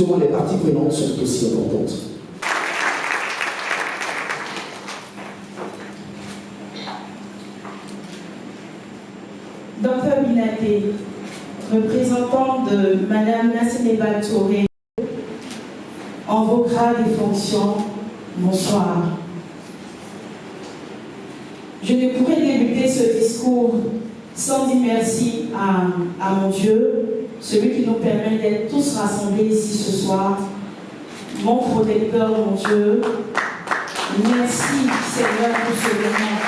souvent les parties prenantes sont aussi importantes. Docteur Binaté, représentant de Madame Nasseneba Touré, en vos grades et fonctions, bonsoir. Je ne pourrais débuter ce discours sans dire merci à mon Dieu, celui qui nous permet d'être tous rassemblés ici ce soir, mon protecteur, mon Dieu. Merci Seigneur pour ce moment.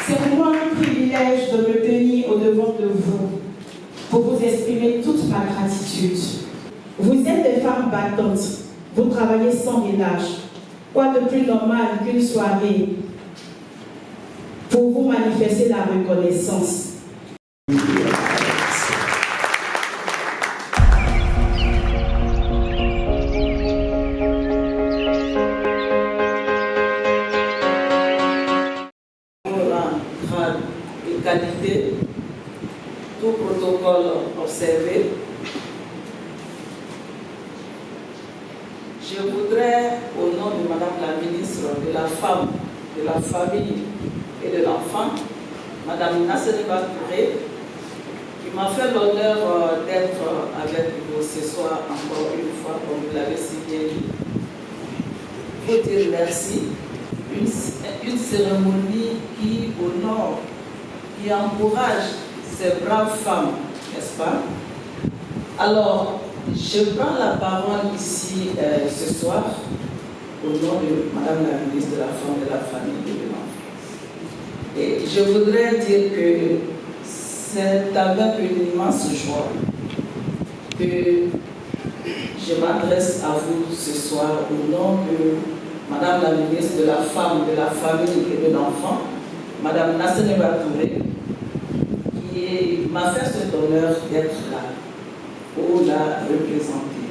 C'est pour moi un privilège de me tenir au-devant de vous pour vous exprimer toute ma gratitude. Vous êtes des femmes battantes, vous travaillez sans relâche. Quoi de plus normal qu'une soirée pour vous manifester la reconnaissance. Qualité, tout protocole observé. Je voudrais, au nom de Madame la ministre de la Femme, de la Famille et de l'Enfant, Madame Nasseneba Touré, qui m'a fait l'honneur d'être avec vous ce soir encore une fois, comme vous l'avez si bien dit, vous dire merci. Une cérémonie qui honore, qui encourage ces braves femmes, n'est-ce pas? Alors, je prends la parole ici ce soir au nom de Madame la ministre de la Femme, de la Famille et de l'Enfance. Et je voudrais dire que c'est avec une immense joie que je m'adresse à vous ce soir au nom de Madame la ministre de la Femme, de la Famille et de l'Enfant, Madame Nasseneba Touré, qui m'a fait cet honneur d'être là pour la représenter.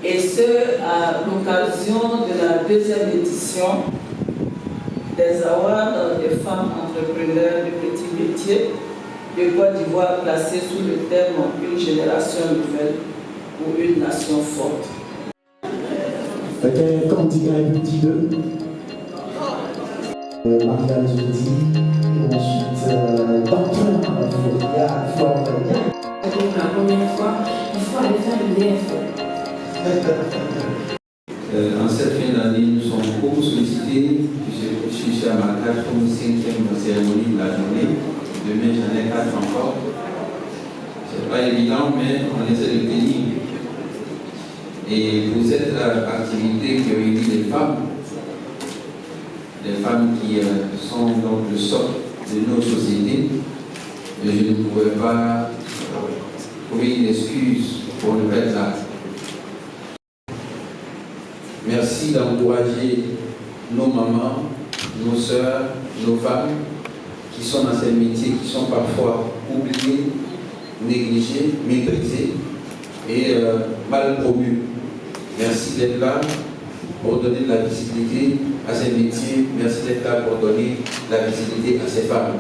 Et ce, à l'occasion de la deuxième édition des Awards des femmes entrepreneurs de petits métiers de Côte d'Ivoire, placés sous le thème « Une génération nouvelle pour une nation forte ». Candidat petit 2, Marianne Zoudi, ensuite Docteur Foria Florian. Pour la première fois, il faut aller faire le DF. En cette fin d'année, nous sommes beaucoup sollicités. Je suis à ma 5e cérémonie de la journée. Demain, j'en ai 4 encore. Ce n'est pas évident, mais on essaie de tenir. Et pour cette activité qui réunit les femmes qui sont donc le socle de nos sociétés, je ne pouvais pas trouver une excuse pour ne pas être là. Merci d'encourager nos mamans, nos sœurs, nos femmes qui sont dans ces métiers qui sont parfois oubliés, négligés, méprisés et mal promus. Merci d'être là pour donner de la visibilité à ces métiers. Merci d'être là pour donner de la visibilité à ces femmes.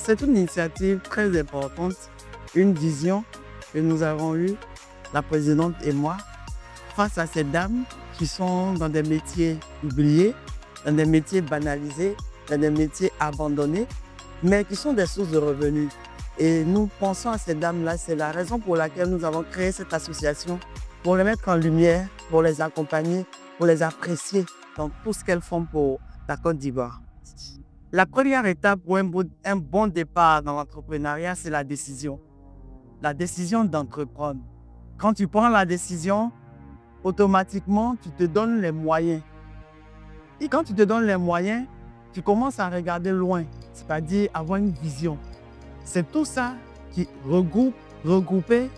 c'est une initiative très importante, une vision que nous avons eue, la présidente et moi, face à ces dames qui sont dans des métiers oubliés, dans des métiers banalisés, dans des métiers abandonnés, mais qui sont des sources de revenus. Et nous pensons à ces dames-là, c'est la raison pour laquelle nous avons créé cette association, pour les mettre en lumière, pour les accompagner, pour les apprécier dans tout ce qu'elles font pour la Côte d'Ivoire. La première étape pour un bon départ dans l'entrepreneuriat, c'est la décision. La décision d'entreprendre. Quand tu prends la décision, automatiquement, tu te donnes les moyens. Et quand tu te donnes les moyens, tu commences à regarder loin, c'est-à-dire avoir une vision. C'est tout ça qui regroupé,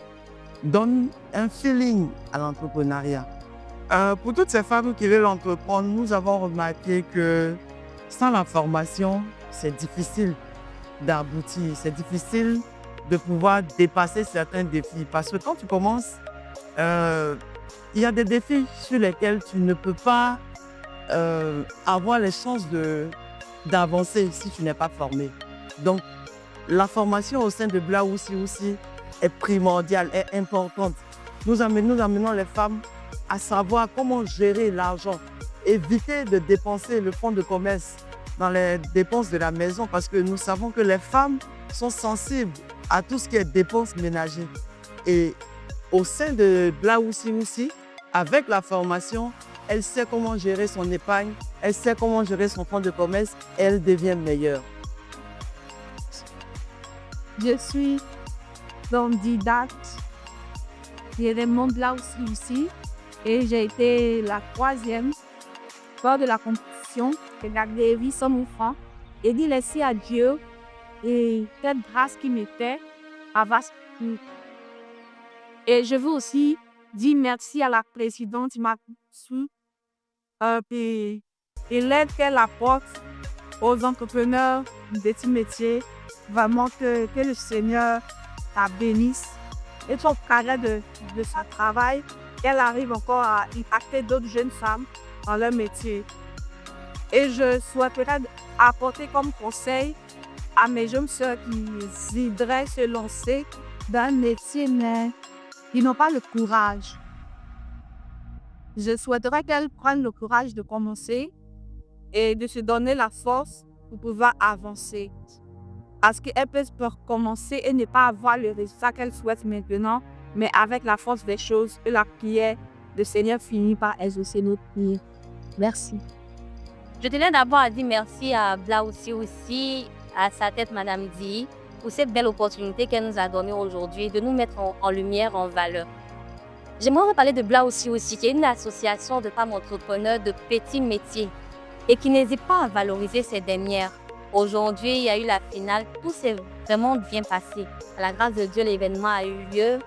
donne un feeling à l'entrepreneuriat. Pour toutes ces femmes qui veulent entreprendre, nous avons remarqué que sans la formation, c'est difficile d'aboutir, c'est difficile de pouvoir dépasser certains défis. Parce que quand tu commences, il y a des défis sur lesquels tu ne peux pas avoir les chances d'avancer si tu n'es pas formé. Donc, la formation au sein de Blaoussi est primordiale, est importante. Nous amenons les femmes à savoir comment gérer l'argent, éviter de dépenser le fonds de commerce dans les dépenses de la maison parce que nous savons que les femmes sont sensibles à tout ce qui est dépenses ménagères. Et au sein de Blaoussi, avec la formation, elle sait comment gérer son épargne, elle sait comment gérer son fonds de commerce et elle devient meilleure. Je suis candidate l'événement Blaoussi et j'ai été la 3e lors de la compétition. J'ai gagné 800 000 francs et dit merci à Dieu et cette grâce qui m'était à vaste. Et je veux aussi dire merci à la présidente Makousou et l'aide qu'elle apporte aux entrepreneurs de petits métiers. Vraiment que le Seigneur la bénisse et son carré de son travail, qu'elle arrive encore à impacter d'autres jeunes femmes dans leur métier. Et je souhaiterais apporter comme conseil à mes jeunes sœurs qui voudraient se lancer dans un métier, mais qui n'ont pas le courage. Je souhaiterais qu'elles prennent le courage de commencer et de se donner la force pour pouvoir avancer. Parce qu'elles peuvent commencer et ne pas avoir le résultat qu'elles souhaitent maintenant, mais avec la force des choses et la prière, le Seigneur finit par exaucer notre prière. Merci. Je tenais d'abord à dire merci à Blaoussi, à sa tête Madame Di, pour cette belle opportunité qu'elle nous a donnée aujourd'hui de nous mettre en lumière, en valeur. J'aimerais parler de Blaoussi, qui est une association de femmes entrepreneurs de petits métiers et qui n'hésite pas à valoriser ces dernières. Aujourd'hui, il y a eu la finale, tout s'est vraiment bien passé. À la grâce de Dieu, l'événement a eu lieu.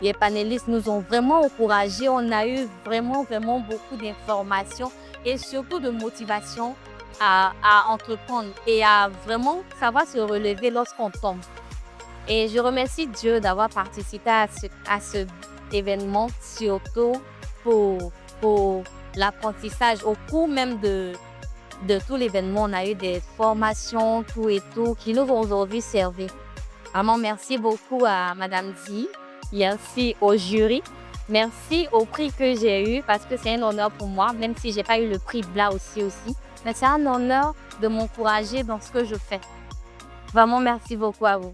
Les panélistes nous ont vraiment encouragés. On a eu vraiment beaucoup d'informations et surtout de motivation à entreprendre et à vraiment savoir se relever lorsqu'on tombe. Et je remercie Dieu d'avoir participé à cet événement, surtout pour l'apprentissage. Au cours même de tout l'événement, on a eu des formations, tout qui nous ont aujourd'hui servi. Vraiment, merci beaucoup à Madame Di, merci au jury, merci au prix que j'ai eu parce que c'est un honneur pour moi, même si je n'ai pas eu le prix Blaoussi aussi. Mais c'est un honneur de m'encourager dans ce que je fais. Vraiment, merci beaucoup à vous.